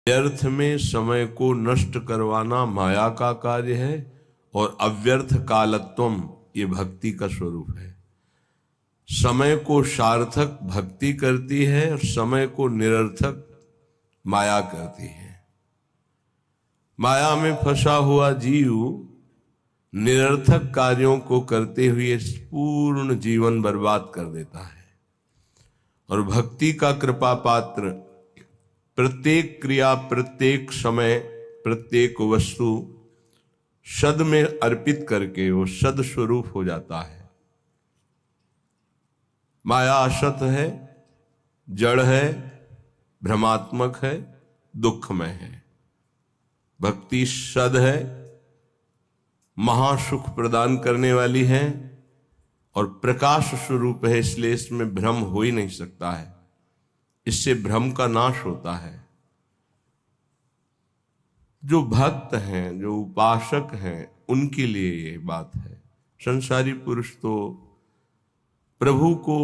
व्यर्थ में समय को नष्ट करवाना माया का कार्य है और अव्यर्थ कालत्वम ये भक्ति का स्वरूप है। समय को सार्थक भक्ति करती है और समय को निरर्थक माया करती है। माया में फंसा हुआ जीव निरर्थक कार्यों को करते हुए पूर्ण जीवन बर्बाद कर देता है और भक्ति का कृपा पात्र प्रत्येक क्रिया, प्रत्येक समय, प्रत्येक वस्तु सद में अर्पित करके वो सद स्वरूप हो जाता है। माया असत है, जड़ है, भ्रमात्मक है, दुखमय है। भक्ति सद है, महासुख प्रदान करने वाली है और प्रकाश स्वरूप है, इसलिए इसमें भ्रम हो ही नहीं सकता है। इससे भ्रम का नाश होता है। जो भक्त हैं, जो उपासक हैं, उनके लिए ये बात है। संसारी पुरुष तो प्रभु को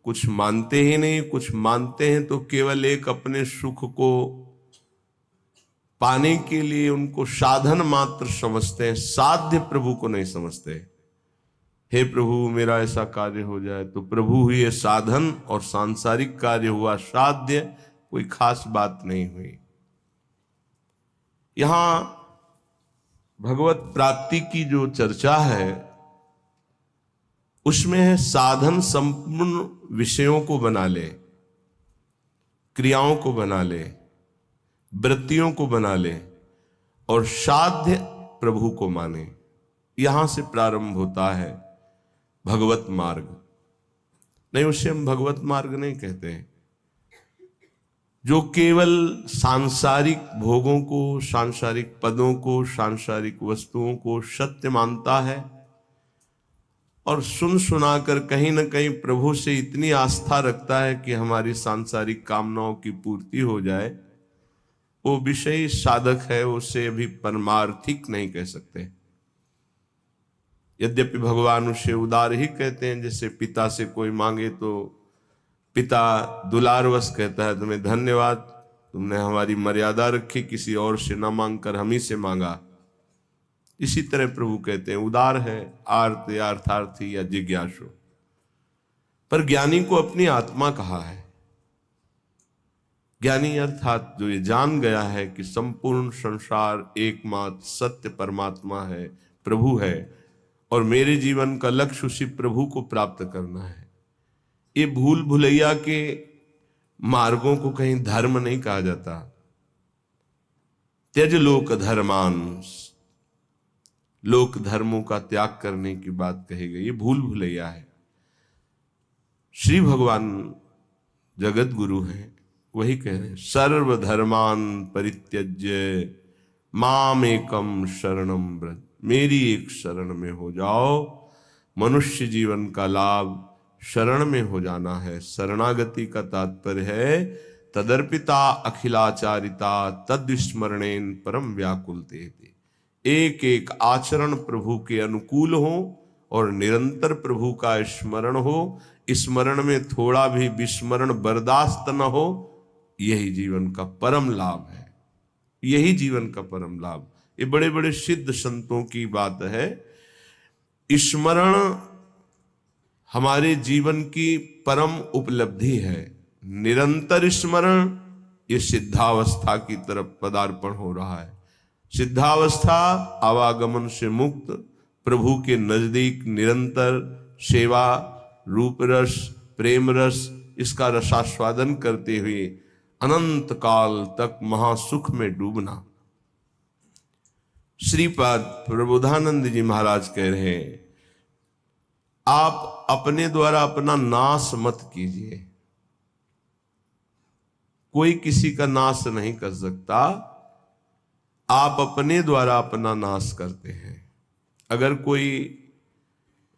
कुछ मानते ही नहीं, कुछ मानते हैं तो केवल एक अपने सुख को पाने के लिए उनको साधन मात्र समझते हैं, साध्य प्रभु को नहीं समझते। हे प्रभु मेरा ऐसा कार्य हो जाए, तो प्रभु हुए साधन और सांसारिक कार्य हुआ साध्य, कोई खास बात नहीं हुई। यहां भगवत प्राप्ति की जो चर्चा है उसमें है साधन संपूर्ण विषयों को बना ले, क्रियाओं को बना ले, वृत्तियों को बना ले और साध्य प्रभु को माने। यहां से प्रारंभ होता है भगवत मार्ग। नहीं, उसे हम भगवत मार्ग नहीं कहते हैं। जो केवल सांसारिक भोगों को, सांसारिक पदों को, सांसारिक वस्तुओं को सत्य मानता है और सुन सुनाकर कहीं न कहीं प्रभु से इतनी आस्था रखता है कि हमारी सांसारिक कामनाओं की पूर्ति हो जाए, वो विषयी साधक है, उसे अभी परमार्थिक नहीं कह सकते। यद्यपि भगवान उसे उदार ही कहते हैं। जैसे पिता से कोई मांगे तो पिता दुलारवश कहता है, तुम्हें धन्यवाद, तुमने हमारी मर्यादा रखी, किसी और से ना मांगकर हम ही से मांगा। इसी तरह प्रभु कहते हैं उदार है, आर्त या अर्थार्थी या जिज्ञासु। पर ज्ञानी को अपनी आत्मा कहा है। ज्ञानी अर्थात जो ये जान गया है कि संपूर्ण संसार एकमात्र सत्य परमात्मा है, प्रभु है और मेरे जीवन का लक्ष्य उसी प्रभु को प्राप्त करना है। ये भूल भुलैया के मार्गों को कहीं धर्म नहीं कहा जाता। त्यज लोक धर्मान, लोक धर्मों का त्याग करने की बात कही गई, ये भूल भुलैया है। श्री भगवान जगत गुरु हैं, वही कह रहे हैं सर्वधर्मान परित्यज्य मामेकम शरणम व्रज। मेरी एक शरण में हो जाओ। मनुष्य जीवन का लाभ शरण में हो जाना है। शरणागति का तात्पर्य है तदर्पिता अखिलाचारिता तद्विस्मरणेन परम व्याकुलते। एक एक आचरण प्रभु के अनुकूल हो और निरंतर प्रभु का स्मरण हो। स्मरण में थोड़ा भी विस्मरण बर्दाश्त न हो, यही जीवन का परम लाभ है। यही जीवन का परम लाभ। ये बड़े बड़े सिद्ध संतों की बात है। स्मरण हमारे जीवन की परम उपलब्धि है। निरंतर स्मरण ये सिद्धावस्था की तरफ पदार्पण हो रहा है। सिद्धावस्था आवागमन से मुक्त, प्रभु के नजदीक निरंतर सेवा, रूप रस, प्रेम रस, इसका रसास्वादन करते हुए अनंत काल तक महासुख में डूबना। श्रीपाद प्रबोधानंद जी महाराज कह रहे हैं, आप अपने द्वारा अपना नाश मत कीजिए। कोई किसी का नाश नहीं कर सकता, आप अपने द्वारा अपना नाश करते हैं। अगर कोई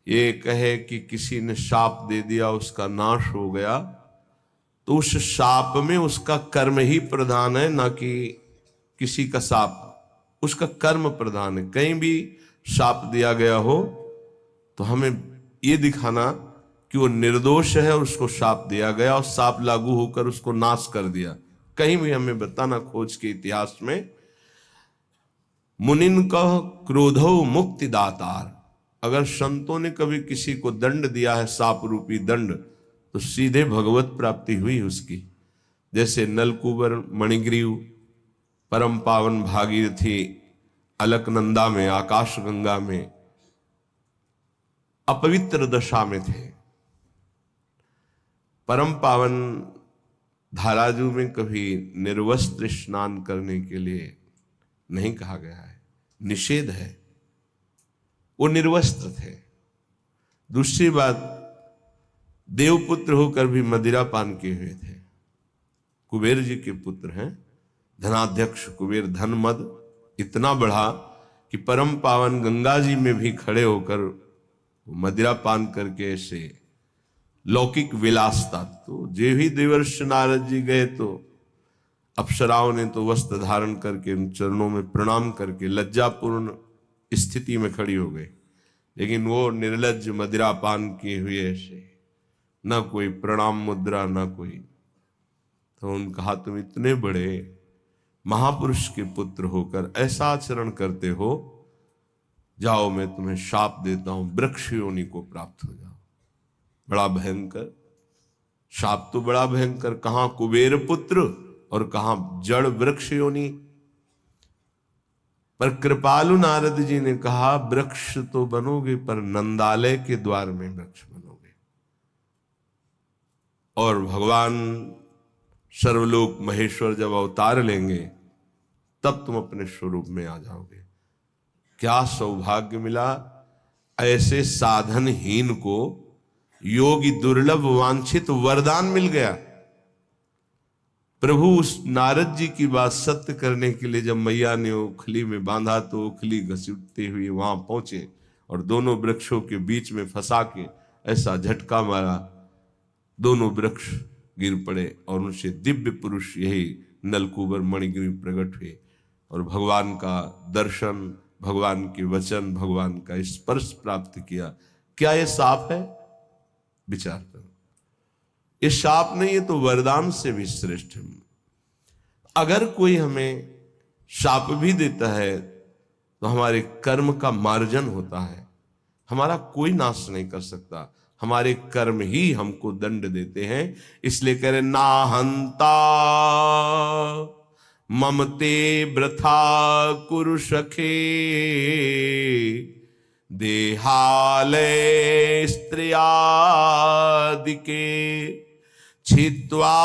ये कहे कि किसी ने शाप दे दिया, उसका नाश हो गया, तो उस शाप में उसका कर्म ही प्रधान है, ना कि किसी का शाप। उसका कर्म प्रधान है। कहीं भी शाप दिया गया हो तो हमें ये दिखाना कि वो निर्दोष है और उसको शाप दिया गया और शाप लागू होकर उसको नाश कर दिया, कहीं भी हमें बताना खोज के इतिहास में। मुनिन का क्रोधो मुक्ति दातार, अगर संतों ने कभी किसी को दंड दिया है, साप रूपी दंड, तो सीधे भगवत प्राप्ति हुई उसकी। जैसे नलकूबर, मणिग्रीव, परम पावन भागीरथी अलकनंदा में, आकाश गंगा में अपवित्र दशा में थे। परम पावन धाराजू में कभी निर्वस्त्र स्नान करने के लिए नहीं कहा गया है, निषेध है, वो निर्वस्त्र थे। दूसरी बात, देवपुत्र होकर भी मदिरा पान किए हुए थे। कुबेर जी के पुत्र हैं, धनाध्यक्ष कुबेर। धन मद इतना बढ़ा कि परम पावन गंगा जी में भी खड़े होकर मदिरा पान करके ऐसे लौकिक विलासता। तो जे भी देवर्ष नारद जी गए तो अप्सराओं ने तो वस्त्र धारण करके उन चरणों में प्रणाम करके लज्जापूर्ण स्थिति में खड़ी हो गई, लेकिन वो निर्लज्ज मदिरा पान किए हुए ऐसे, ना कोई प्रणाम मुद्रा, ना कोई। तो उन्होंने कहा, तुम इतने बड़े महापुरुष के पुत्र होकर ऐसा आचरण करते हो, जाओ मैं तुम्हें शाप देता हूं, वृक्ष योनि को प्राप्त हो जाओ। बड़ा भयंकर शाप, तो बड़ा भयंकर। कहां कुबेर पुत्र और कहां जड़ वृक्ष योनि। पर कृपालु नारद जी ने कहा, वृक्ष तो बनोगे पर नंदालय के द्वार में वृक्ष बनोगे, और भगवान सर्वलोक महेश्वर जब अवतार लेंगे तब तुम अपने स्वरूप में आ जाओगे। क्या सौभाग्य मिला, ऐसे साधनहीन को योगी दुर्लभ वांछित वरदान मिल गया। प्रभु उस नारद जी की बात सत्य करने के लिए जब मैया ने ओखली में बांधा तो ओखली घसीटते हुए वहां पहुंचे और दोनों वृक्षों के बीच में फंसा के ऐसा झटका मारा, दोनों वृक्ष गिर पड़े और उनसे दिव्य पुरुष यही नलकूबर मणिग्रीव प्रकट हुए और भगवान का दर्शन, भगवान के वचन, भगवान का स्पर्श प्राप्त किया। क्या ये शाप है? विचार करो, ये शाप नहीं, ये तो वरदान से भी श्रेष्ठ है। अगर कोई हमें शाप भी देता है तो हमारे कर्म का मार्जन होता है, हमारा कोई नाश नहीं कर सकता, हमारे कर्म ही हमको दंड देते हैं। इसलिए कह रहे, ना हंता ममते वृथा कुरु सखे, देहालय स्त्रियादिके, छित्वा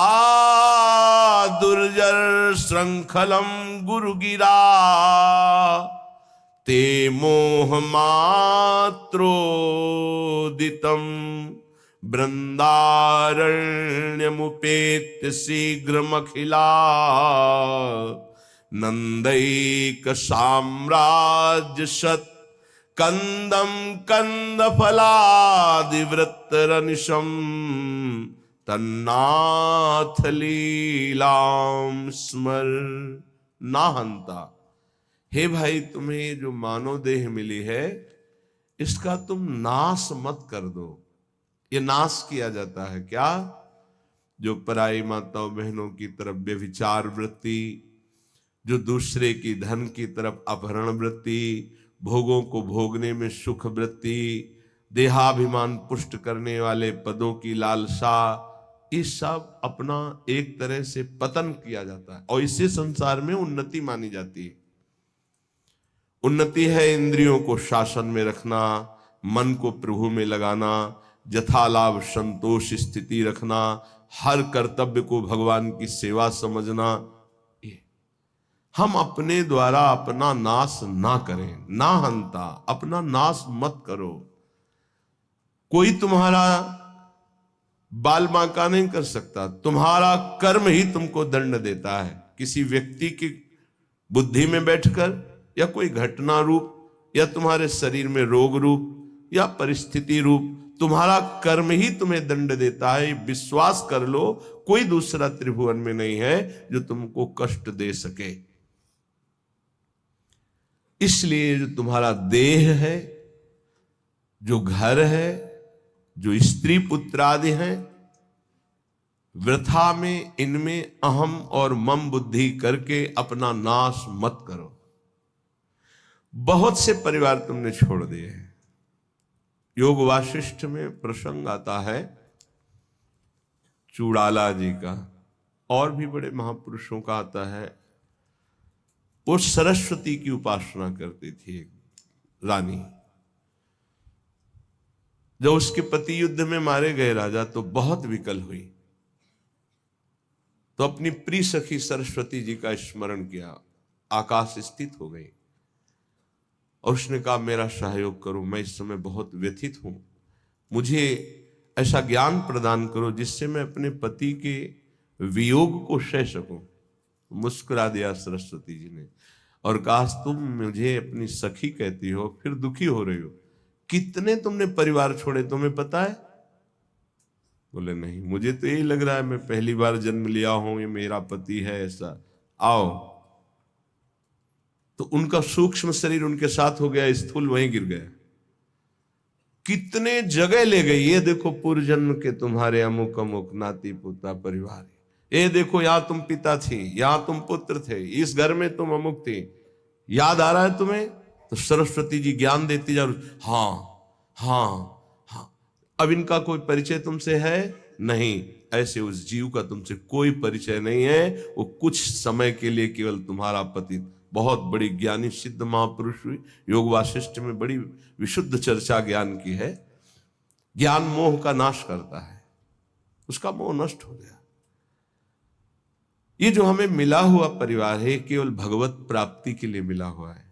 दुर्जर श्रृंखलम गुरुगिरा, ते मोह मात्रोदितम वृंदारण्यमुपेत्य शीघ्रमखिला, नंदैक साम्राज्य सत कंदम कंद फलादिवृत्तरनिशम, तन्नाथ लीलाम स्मर। ना हंता, हे भाई तुम्हें जो मानव देह मिली है इसका तुम नाश मत कर दो। ये नाश किया जाता है क्या? जो पराई माताओं बहनों की तरफ व्यभिचार वृत्ति, जो दूसरे की धन की तरफ अपहरण वृत्ति, भोगों को भोगने में सुख वृत्ति, देहाभिमान पुष्ट करने वाले पदों की लालसा, ये सब अपना एक तरह से पतन किया जाता है और इसी संसार में उन्नति मानी जाती है। उन्नति है इंद्रियों को शासन में रखना, मन को प्रभु में लगाना, यथालाभ संतोष स्थिति रखना, हर कर्तव्य को भगवान की सेवा समझना। हम अपने द्वारा अपना नाश ना करें, ना हंता, अपना नाश मत करो। कोई तुम्हारा बाल बांका नहीं कर सकता, तुम्हारा कर्म ही तुमको दंड देता है। किसी व्यक्ति की बुद्धि में बैठकर या कोई घटना रूप या तुम्हारे शरीर में रोग रूप या परिस्थिति रूप तुम्हारा कर्म ही तुम्हें दंड देता है। विश्वास कर लो, कोई दूसरा त्रिभुवन में नहीं है जो तुमको कष्ट दे सके। इसलिए जो तुम्हारा देह है, जो घर है, जो स्त्री पुत्र आदि हैं, वृथा में इनमें अहम और मम बुद्धि करके अपना नाश मत करो। बहुत से परिवार तुमने छोड़ दिए हैं। योग वाशिष्ठ में प्रसंग आता है चूड़ाला जी का, और भी बड़े महापुरुषों का आता है। वो सरस्वती की उपासना करती थी एक रानी। जब उसके पति युद्ध में मारे गए राजा तो बहुत विकल हुई, तो अपनी प्रिय सखी सरस्वती जी का स्मरण किया, आकाश स्थित हो गई और उसने कहा मेरा सहयोग करो, मैं इस समय बहुत व्यथित हूं, मुझे ऐसा ज्ञान प्रदान करो जिससे मैं अपने पति के वियोग को सह सकूं। मुस्कुरा दिया सरस्वती जी ने और कहा तुम मुझे अपनी सखी कहती हो, फिर दुखी हो रही हो, कितने तुमने परिवार छोड़े तुम्हें पता है? बोले नहीं, मुझे तो यही लग रहा है मैं पहली बार जन्म लिया हूं, ये मेरा पति है ऐसा। आओ, तो उनका सूक्ष्म शरीर उनके साथ हो गया, स्थूल वहीं गिर गया। कितने जगह ले गई, ये देखो पूर्व जन्म के तुम्हारे अमुक अमुक नाती पोता परिवार, ये देखो यहां तुम पिता थी, यहां तुम पुत्र थे, इस घर में तुम अमुक थी, याद आ रहा है तुम्हें? तो सरस्वती जी ज्ञान देती जा, हाँ हाँ हाँ। अब इनका कोई परिचय तुमसे है नहीं, ऐसे उस जीव का तुमसे कोई परिचय नहीं है, वो कुछ समय के लिए केवल तुम्हारा पति। बहुत बड़ी ज्ञानी सिद्ध महापुरुष हुई, योग वाशिष्ठ में बड़ी विशुद्ध चर्चा ज्ञान की है। ज्ञान मोह का नाश करता है, उसका मोह नष्ट हो गया। ये जो हमें मिला हुआ परिवार है केवल भगवत प्राप्ति के लिए मिला हुआ है।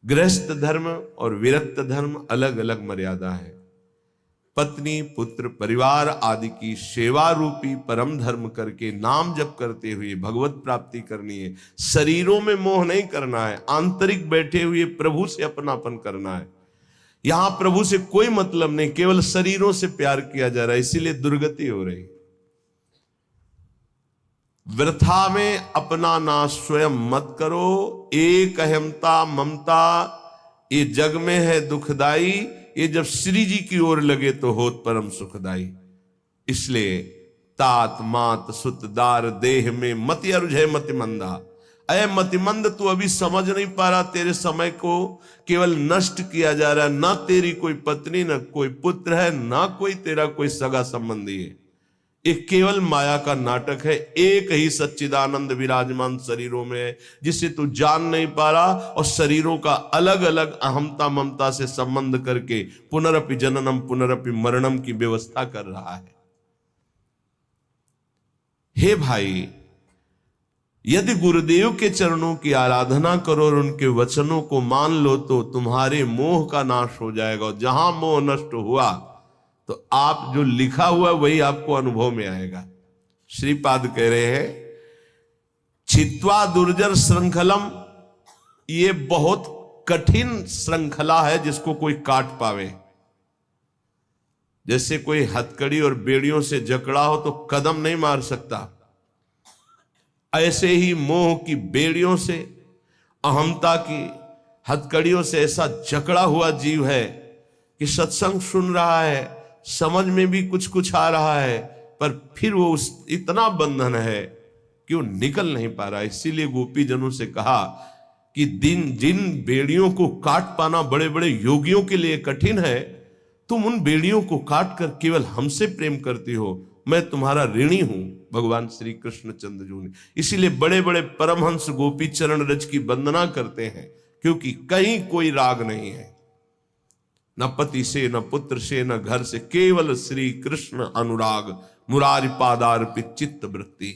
गृहस्थ धर्म और विरक्त धर्म अलग अलग मर्यादा है। पत्नी पुत्र परिवार आदि की सेवा रूपी परम धर्म करके नाम जप करते हुए भगवत प्राप्ति करनी है। शरीरों में मोह नहीं करना है, आंतरिक बैठे हुए प्रभु से अपनापन करना है। यहां प्रभु से कोई मतलब नहीं, केवल शरीरों से प्यार किया जा रहा है, इसीलिए दुर्गति हो रही। वृथा में अपना नाश स्वयं मत करो, एक अहमता ममता ये जग में है दुखदाई, ये जब श्री जी की ओर लगे तो होत परम सुखदाई। इसलिए तात मात सुत दार देह में मति अरुझे मति मंदा। अय मतिमंद, तू अभी समझ नहीं पा रहा, तेरे समय को केवल नष्ट किया जा रहा है। ना तेरी कोई पत्नी, ना कोई पुत्र है, ना कोई तेरा कोई सगा संबंधी है। एक केवल माया का नाटक है। एक ही सच्चिदानंद विराजमान शरीरों में है, जिसे तू जान नहीं पा रहा, और शरीरों का अलग अलग अहमता ममता से संबंध करके पुनरपि जननम पुनरपि मरणम की व्यवस्था कर रहा है। हे भाई, यदि गुरुदेव के चरणों की आराधना करो और उनके वचनों को मान लो तो तुम्हारे मोह का नाश हो जाएगा। और जहां मोह नष्ट हुआ तो आप जो लिखा हुआ वही आपको अनुभव में आएगा। श्रीपाद कह रहे हैं छित्वा दुर्जर श्रृंखलम, ये बहुत कठिन श्रृंखला है जिसको कोई काट पावे। जैसे कोई हथकड़ी और बेड़ियों से जकड़ा हो तो कदम नहीं मार सकता, ऐसे ही मोह की बेड़ियों से, अहमता की हथकड़ियों से ऐसा जकड़ा हुआ जीव है कि सत्संग सुन रहा है, समझ में भी कुछ कुछ आ रहा है, पर फिर वो इतना बंधन है कि वो निकल नहीं पा रहा। इसीलिए गोपी जनों से कहा कि जिन बेड़ियों को काट पाना बड़े बड़े योगियों के लिए कठिन है, तुम उन बेड़ियों को काट कर केवल हमसे प्रेम करती हो, मैं तुम्हारा ऋणी हूं। भगवान श्री कृष्ण चंद्र जी ने इसीलिए बड़े बड़े परमहंस गोपी चरण रज की वंदना करते हैं, क्योंकि कहीं कोई राग नहीं है, न पति से, न पुत्र से, न घर से, केवल श्री कृष्ण अनुराग, मुरारी पादार्पित चित्त वृत्ति।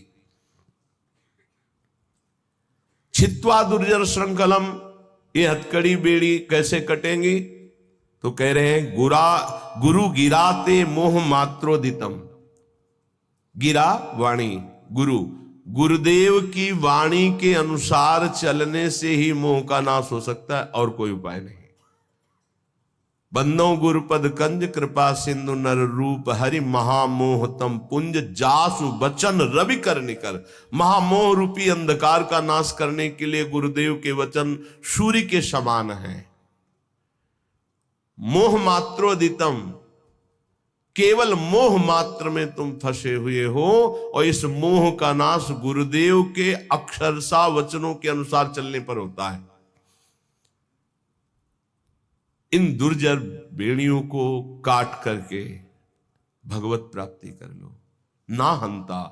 छित्वा दुर्जर श्रृंखलम, ये हथकड़ी बेड़ी कैसे कटेंगी? तो कह रहे हैं गुरु गिराते मोह मात्रोदितम। गिरा वाणी, गुरुदेव की वाणी के अनुसार चलने से ही मोह का नाश हो सकता है, और कोई उपाय नहीं। बंदो गुरुपद कंज कृपा सिंधु नर रूप हरि महामोह तम पुंज जासु वचन रवि कर निकर। महामोह रूपी अंधकार का नाश करने के लिए गुरुदेव के वचन सूर्य के समान हैं। मोह मात्रोदितम, केवल मोह मात्र में तुम फंसे हुए हो, और इस मोह का नाश गुरुदेव के अक्षरशः वचनों के अनुसार चलने पर होता है। इन दुर्जर बेड़ियों को काट करके भगवत प्राप्ति कर लो। ना हंता,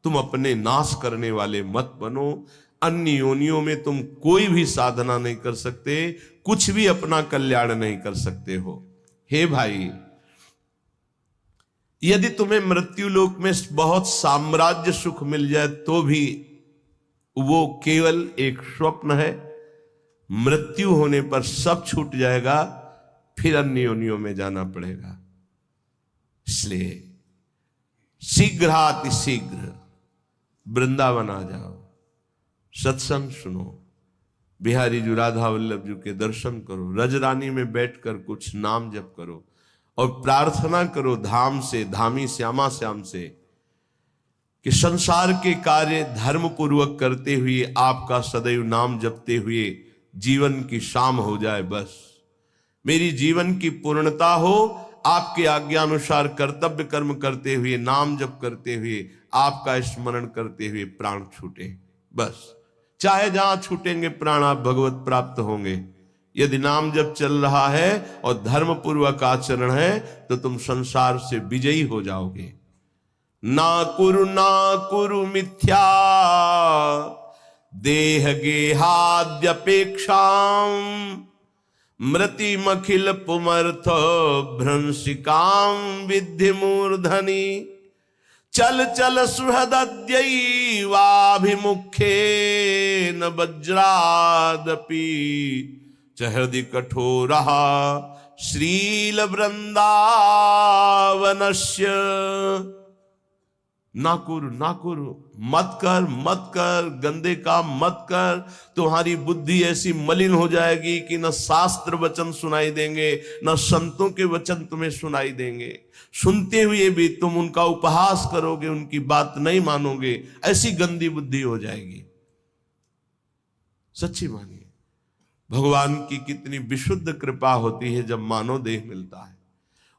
तुम अपने नाश करने वाले मत बनो। अन्य योनियों में तुम कोई भी साधना नहीं कर सकते, कुछ भी अपना कल्याण नहीं कर सकते हो। हे भाई, यदि तुम्हें मृत्यु लोक में बहुत साम्राज्य सुख मिल जाए तो भी वो केवल एक स्वप्न है। मृत्यु होने पर सब छूट जाएगा, फिर अन्य योनियों में जाना पड़ेगा। इसलिए शीघ्रातिशीघ्र वृंदावन आ जाओ, सत्संग सुनो, बिहारी जी राधा वल्लभ जी के दर्शन करो, रजरानी में बैठकर कुछ नाम जप करो और प्रार्थना करो धाम से, धामी श्यामा श्याम से, कि संसार के कार्य धर्म पूर्वक करते हुए आपका सदैव नाम जपते हुए जीवन की शाम हो जाए। बस मेरी जीवन की पूर्णता हो, आपके आज्ञानुसार कर्तव्य कर्म करते हुए, नाम जप करते हुए, आपका स्मरण करते हुए प्राण छूटे। बस चाहे जहां छूटेंगे प्राण, आप भगवत प्राप्त होंगे। यदि नाम जप चल रहा है और धर्म पूर्वक आचरण है तो तुम संसार से विजयी हो जाओगे। ना कुरु मिथ्या देह गेहाद्यपेक्षाम मृतिमखिल पुमर्थ भ्रंशिकाम विद्धि मूर्धनि। चल चल सुहृदद्यैवाभिमुखे न वज्रादपि हृदि कठोरः श्रील वृंदावनस्य। ना कुरु, मत कर, गंदे काम मत कर। तुम्हारी बुद्धि ऐसी मलिन हो जाएगी कि न शास्त्र वचन सुनाई देंगे, न संतों के वचन तुम्हें सुनाई देंगे। सुनते हुए भी तुम उनका उपहास करोगे, उनकी बात नहीं मानोगे, ऐसी गंदी बुद्धि हो जाएगी। सच्ची मानिए, भगवान की कितनी विशुद्ध कृपा होती है जब मानव देह मिलता है।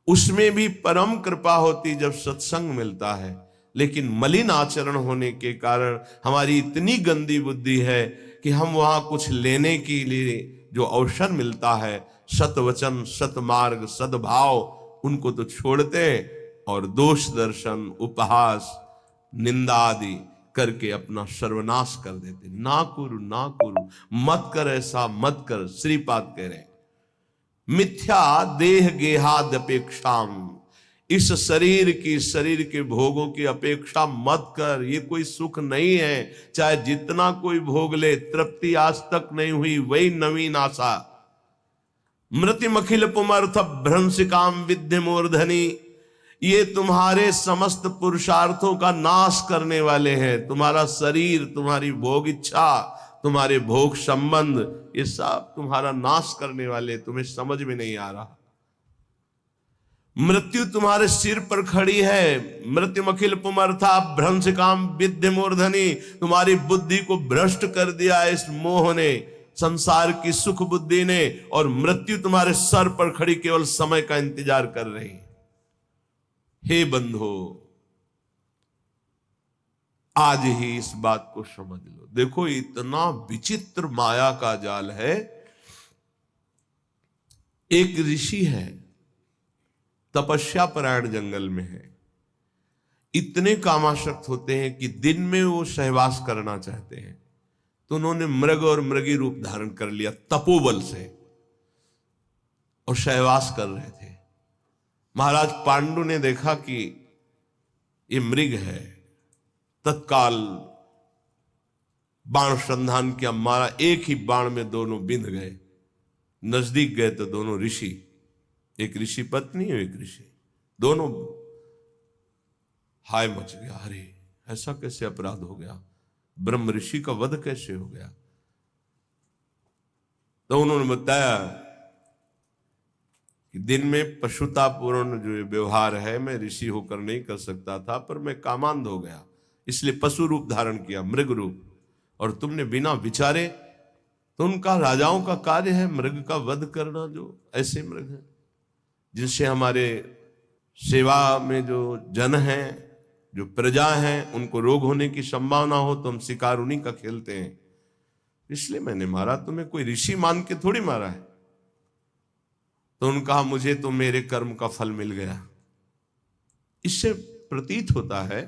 उसमें भी परम कृपा होती जब सत्संग मिलता है। लेकिन मलिन आचरण होने के कारण हमारी इतनी गंदी बुद्धि है कि हम वहां कुछ लेने के लिए जो अवसर मिलता है, सतवचन, सतमार्ग, सद्भाव, उनको तो छोड़ते हैं और दोष दर्शन, उपहास, निंदा आदि करके अपना सर्वनाश कर देते। ना कुरु, मत कर, ऐसा मत कर। श्रीपाद कह रहे मिथ्या देह गेहाद अपेक्षाम, इस शरीर के भोगों की अपेक्षा मत कर। ये कोई सुख नहीं है, चाहे जितना कोई भोग ले, तृप्ति आज तक नहीं हुई, वही नवीन आशा। मृतिमखिल पुमर्थ भ्रंशिकाम विद्धि मूर्धनि, ये तुम्हारे समस्त पुरुषार्थों का नाश करने वाले हैं। तुम्हारा शरीर, तुम्हारी भोग इच्छा, तुम्हारे भोग संबंध, ये सब तुम्हारा नाश करने वाले, तुम्हें समझ में नहीं आ रहा। मृत्यु तुम्हारे सिर पर खड़ी है। मृत्युमखिल पुमर्था भ्रंशिकाम विद्धि मूर्धनि, तुम्हारी बुद्धि को भ्रष्ट कर दिया इस मोह ने, संसार की सुख बुद्धि ने, और मृत्यु तुम्हारे सर पर खड़ी केवल समय का इंतजार कर रही। हे बंधो, आज ही इस बात को समझ लो। देखो, इतना विचित्र माया का जाल है। एक ऋषि है, तपस्या परायण जंगल में है। इतने कामासक्त होते हैं कि दिन में वो सहवास करना चाहते हैं, तो उन्होंने मृग और मृगी रूप धारण कर लिया तपोबल से, और सहवास कर रहे थे। महाराज पांडु ने देखा कि ये मृग है, तत्काल बाण संधान किया, मारा। एक ही बाण में दोनों बिंध गए। नजदीक गए तो दोनों ऋषि, एक ऋषि पत्नी और एक ऋषि, दोनों हाय मच गया। अरे ऐसा कैसे अपराध हो गया, ब्रह्म ऋषि का वध कैसे हो गया। तो उन्होंने बताया कि दिन में पशुतापूर्ण जो व्यवहार है, मैं ऋषि होकर नहीं कर सकता था, पर मैं कामांध हो गया, इसलिए पशु रूप धारण किया, मृग रूप। और तुमने बिना विचारे, तो उनका राजाओं का कार्य है मृग का वध करना, जो ऐसे मृग हैं जिनसे हमारे सेवा में जो जन हैं, जो प्रजा हैं, उनको रोग होने की संभावना हो तो हम शिकार उन्हीं का खेलते हैं। इसलिए मैंने मारा, तुम्हें कोई ऋषि मान के थोड़ी मारा है। तो उन्होंने कहा मुझे तो मेरे कर्म का फल मिल गया। इससे प्रतीत होता है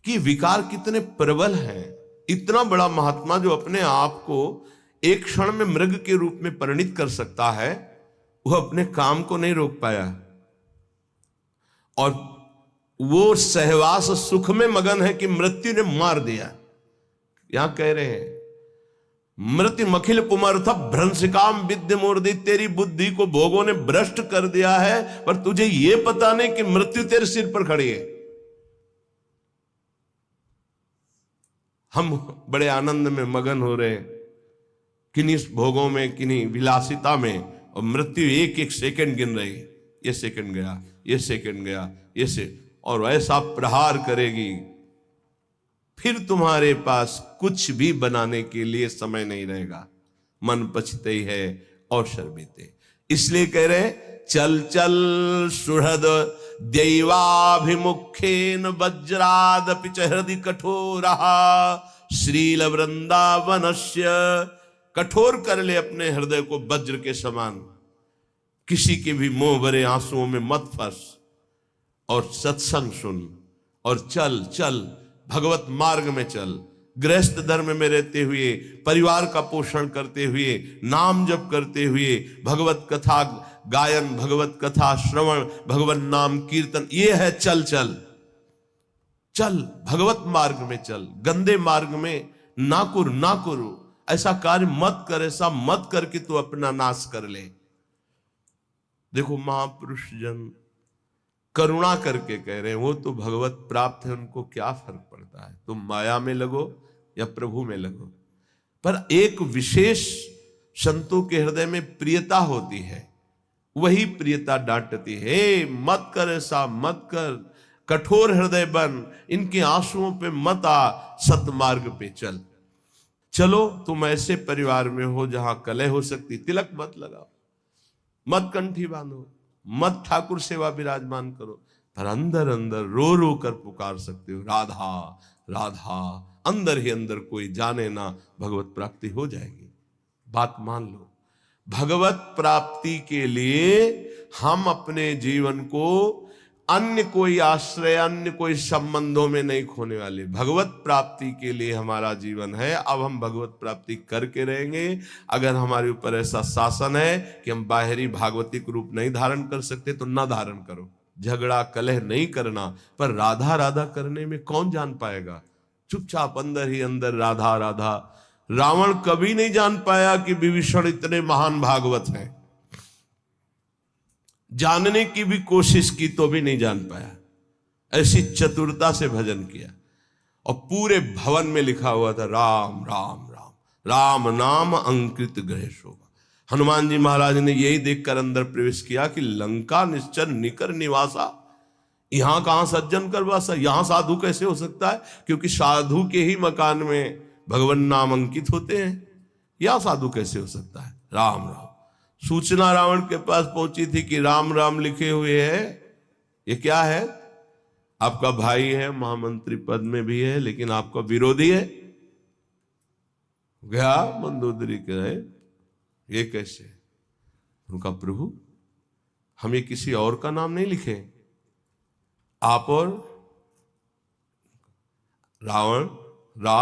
कि विकार कितने प्रबल हैं। इतना बड़ा महात्मा जो अपने आप को एक क्षण में मृग के रूप में परिणित कर सकता है, वह अपने काम को नहीं रोक पाया और वो सहवास सुख में मगन है कि मृत्यु ने मार दिया। यहां कह रहे हैं मृत्यु मखिल पुमर्थ भ्रंशिकाम विद्य मूर्ति, तेरी बुद्धि को भोगों ने भ्रष्ट कर दिया है, पर तुझे यह पता नहीं कि मृत्यु तेरे सिर पर खड़ी है। हम बड़े आनंद में मगन हो रहे, किन्हीं भोगों में, किन्हीं विलासिता में, और मृत्यु एक एक सेकंड गिन रही। ये सेकंड गया, ये सेकंड गया, ये से, और ऐसा प्रहार करेगी फिर तुम्हारे पास कुछ भी बनाने के लिए समय नहीं रहेगा। मन पछते ही है और शर्मिते। इसलिए कह रहे चल चल सुहृद दैवाभिमुखेन वज्रादपि च हृदि कठोरहा श्रील वृंदावनस्य। कठोर कर ले अपने हृदय को वज्र के समान, किसी के भी मोह भरे आंसुओं में मत फंस, और सत्संग सुन और चल चल भगवत मार्ग में चल। गृहस्थ धर्म में रहते हुए, परिवार का पोषण करते हुए, नाम जप करते हुए, भगवत कथा गायन, भगवत कथा श्रवण, भगवत नाम कीर्तन, ये है चल चल चल। भगवत मार्ग में चल, गंदे मार्ग में ना करो। ऐसा कार्य मत कर, ऐसा मत कर कि तू अपना नाश कर ले। देखो महापुरुष जन करुणा करके कह रहे हैं, वो तो भगवत प्राप्त है, उनको क्या फर्क पड़ता है, तुम माया में लगो या प्रभु में लगो। पर एक विशेष संतों के हृदय में प्रियता होती है, वही प्रियता डांटती है, मत कर, ऐसा मत कर, कठोर हृदय बन, इनके आंसुओं पे मत आ, सतमार्ग पे चल। चलो तुम ऐसे परिवार में हो जहां कलह हो सकती, तिलक मत लगाओ, मत कंठी बांधो, मत ठाकुर सेवा विराजमान करो, पर अंदर अंदर रो रो कर पुकार सकते हो, राधा राधा। अंदर ही अंदर कोई जाने ना, भगवत प्राप्ति हो जाएगी। बात मान लो। भगवत प्राप्ति के लिए हम अपने जीवन को अन्य कोई आश्रय, अन्य कोई संबंधों में नहीं खोने वाले। भगवत प्राप्ति के लिए हमारा जीवन है। अब हम भगवत प्राप्ति करके रहेंगे। अगर हमारे ऊपर ऐसा शासन है कि हम बाहरी भागवतिक रूप नहीं धारण कर सकते तो ना धारण करो। झगड़ा कलह नहीं करना, पर राधा राधा करने में कौन जान पाएगा। चुपचाप अंदर ही अंदर राधा राधा। रावण कभी नहीं जान पाया कि विभीषण इतने महान भागवत हैं। जानने की भी कोशिश की तो भी नहीं जान पाया। ऐसी चतुरता से भजन किया, और पूरे भवन में लिखा हुआ था राम राम राम, राम नाम अंकित ग्रह शोभा। हनुमान जी महाराज ने यही देखकर अंदर प्रवेश किया कि लंका निश्चर निकर निवासा, यहां कहां सज्जन कर वासा, यहां साधु कैसे हो सकता है, क्योंकि साधु के ही मकान में भगवान नाम अंकित होते हैं। यह साधु कैसे हो सकता है। राम राम। सूचना रावण के पास पहुंची थी कि राम राम लिखे हुए है, ये क्या है, आपका भाई है, महामंत्री पद में भी है, लेकिन आपका विरोधी है। गया मंदोदरी कहे ये कैसे। उनका प्रभु हम ये किसी और का नाम नहीं लिखे, आप और रावण रा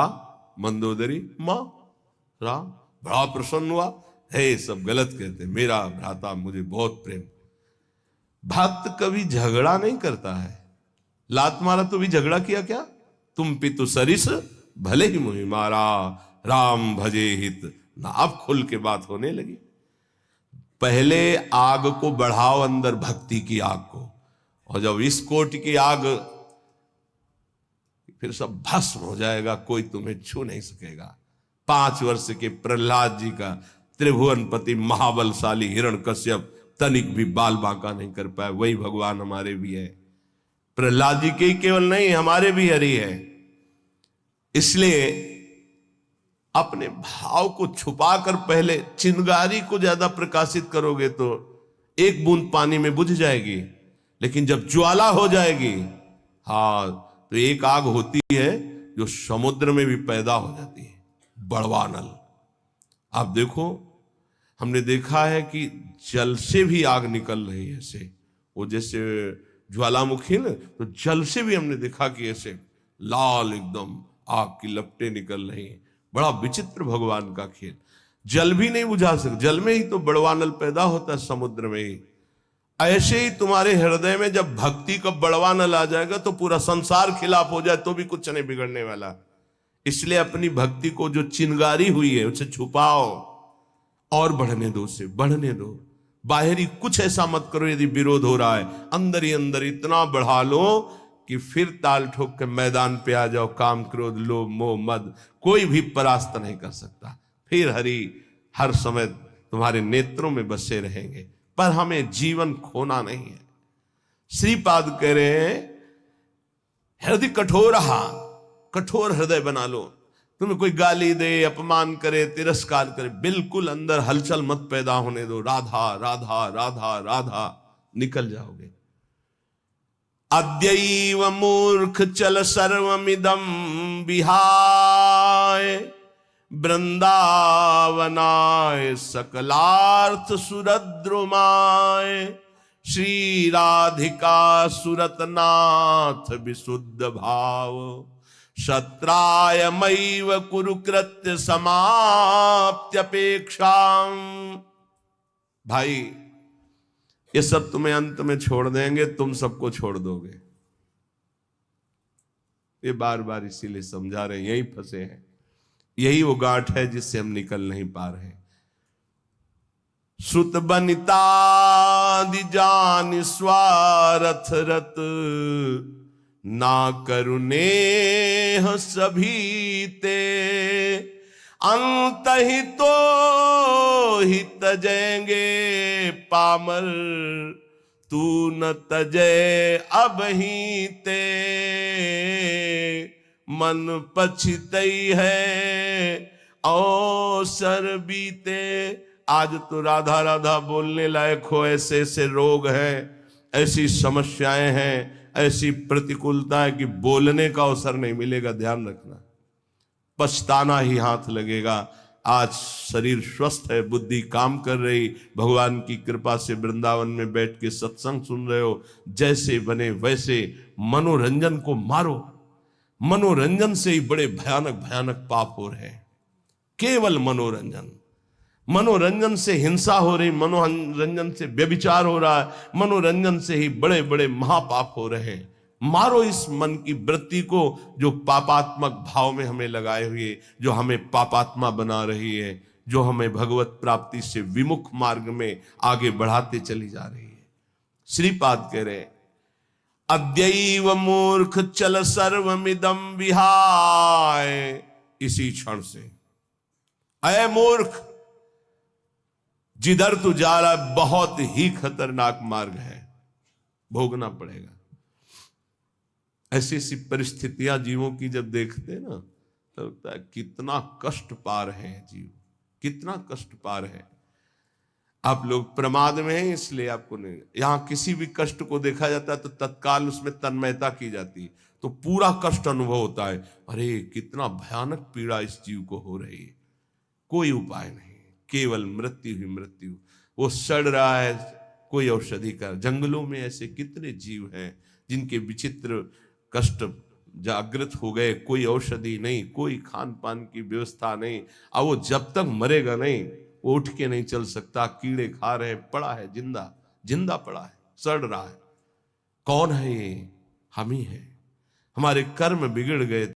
मंदोदरी मां राम। बड़ा प्रसन्न हुआ, है सब गलत कहते, मेरा भ्राता मुझे बहुत प्रेम। भक्त कभी झगड़ा नहीं करता है। लात मारा तो भी झगड़ा किया क्या। तुम पितु सरिस भले ही मुहि मारा, राम भजे हित ना। अब खुल के बात होने लगी। पहले आग को बढ़ाओ, अंदर भक्ति की आग को, और जब इस कोट की आग, फिर सब भस्म हो जाएगा, कोई तुम्हें छू नहीं सकेगा। 5 वर्ष के प्रहलाद जी का त्रिभुवनपति महाबलशाली हिरण्यकश्यप तनिक भी बाल बांका नहीं कर पाए। वही भगवान हमारे भी है। प्रहलाद जी के केवल नहीं, हमारे भी हरि है। इसलिए अपने भाव को छुपाकर पहले चिंगारी को ज्यादा प्रकाशित करोगे तो एक बूंद पानी में बुझ जाएगी। लेकिन जब ज्वाला हो जाएगी, हाँ, तो एक आग होती है जो समुद्र में भी पैदा हो जाती है, बड़वानल। आप देखो, हमने देखा है कि जल से भी आग निकल रही है ऐसे, वो जैसे ज्वालामुखी ना, तो जल से भी हमने देखा कि ऐसे लाल एकदम आग की लपटें निकल रही हैं। बड़ा विचित्र भगवान का खेल। जल भी नहीं बुझा सकते, जल में ही तो बड़वानल पैदा होता है, समुद्र में ही। ऐसे ही तुम्हारे हृदय में जब भक्ति का बड़वानल आ जाएगा तो पूरा संसार खिलाफ हो जाए तो भी कुछ नहीं बिगड़ने वाला। इसलिए अपनी भक्ति को जो चिंगारी हुई है उसे छुपाओ और बढ़ने दो, उसे बढ़ने दो। बाहरी कुछ ऐसा मत करो, यदि विरोध हो रहा है अंदर ही अंदर इतना बढ़ा लो कि फिर ताल ठोक के मैदान पे आ जाओ। काम क्रोध लोभ मोह मद कोई भी परास्त नहीं कर सकता। फिर हरि हर समय तुम्हारे नेत्रों में बसे रहेंगे, पर हमें जीवन खोना नहीं है। श्रीपाद कह रहे हैं, हृदय कठोर हृदय बना लो। तुम्हें कोई गाली दे, अपमान करे, तिरस्कार करे, बिल्कुल अंदर हलचल मत पैदा होने दो। राधा राधा राधा राधा, निकल जाओगे। अद्यैव मूर्ख चल सर्वमिदं विहाय, वृंदावनाय सकलार्थ सुरद्रुमाय, श्री राधिका सुरतनाथ विशुद्ध भाव, शत्रायमैव कुरुकृत्य समाप्त्यपेक्षा। भाई, ये सब तुम्हें अंत में छोड़ देंगे, तुम सबको छोड़ दोगे। ये बार बार इसीलिए समझा रहे हैं, यही फंसे हैं। यही वो गांठ है जिससे हम निकल नहीं पा रहे। श्रुत बनिता दिजान स्वारथ रत, ना करुणे सभी ते, अंत ही तो ही तजेंगे पामर, तू न तजे अब ही ते, मन पछतई है अवसर बीते। आज तो राधा राधा बोलने लायक हो, ऐसे ऐसे रोग हैं, ऐसी समस्याएं हैं, ऐसी प्रतिकूलता है कि बोलने का अवसर नहीं मिलेगा। ध्यान रखना, पछताना ही हाथ लगेगा। आज शरीर स्वस्थ है, बुद्धि काम कर रही, भगवान की कृपा से वृंदावन में बैठ के सत्संग सुन रहे हो, जैसे बने वैसे मनोरंजन को मारो। मनोरंजन से ही बड़े भयानक भयानक पाप हो रहे हैं। केवल मनोरंजन, मनोरंजन से हिंसा हो रही, मनोरंजन से व्यभिचार हो रहा है, मनोरंजन से ही बड़े बड़े महापाप हो रहे हैं। मारो इस मन की वृत्ति को जो पापात्मक भाव में हमें लगाए हुए, जो हमें पापात्मा बना रही है, जो हमें भगवत प्राप्ति से विमुख मार्ग में आगे बढ़ाते चली जा रही है। श्रीपाद कह रहे, अद्यैव मूर्ख चल सर्वमिदं विहाय। इसी क्षण से, अय मूर्ख, जिधर तू जा रहा है बहुत ही खतरनाक मार्ग है, भोगना पड़ेगा। ऐसी ऐसी परिस्थितियां जीवों की जब देखते हैं ना, तो लगता है कितना कष्ट पा रहे हैं जीव, कितना कष्ट पा रहे हैं। आप लोग प्रमाद में हैं, इसलिए आपको नहीं, यहां किसी भी कष्ट को देखा जाता है तो तत्काल उसमें तन्मयता की जाती है, तो पूरा कष्ट अनुभव होता है। अरे कितना भयानक पीड़ा इस जीव को हो रही है, कोई उपाय नहीं, केवल मृत्यु ही मृत्यु। वो सड़ रहा है, कोई औषधि का। जंगलों में ऐसे कितने जीव हैं जिनके विचित्र कष्ट जागृत हो गए, कोई औषधि नहीं, कोई खान पान की व्यवस्था नहीं। अब वो जब तक मरेगा नहीं, वो उठ के नहीं चल सकता, कीड़े खा रहे, पड़ा है जिंदा, जिंदा पड़ा है, सड़ रहा है। कौन है ये? हम ही हैं। हमारे कर्म बिगड़ गए।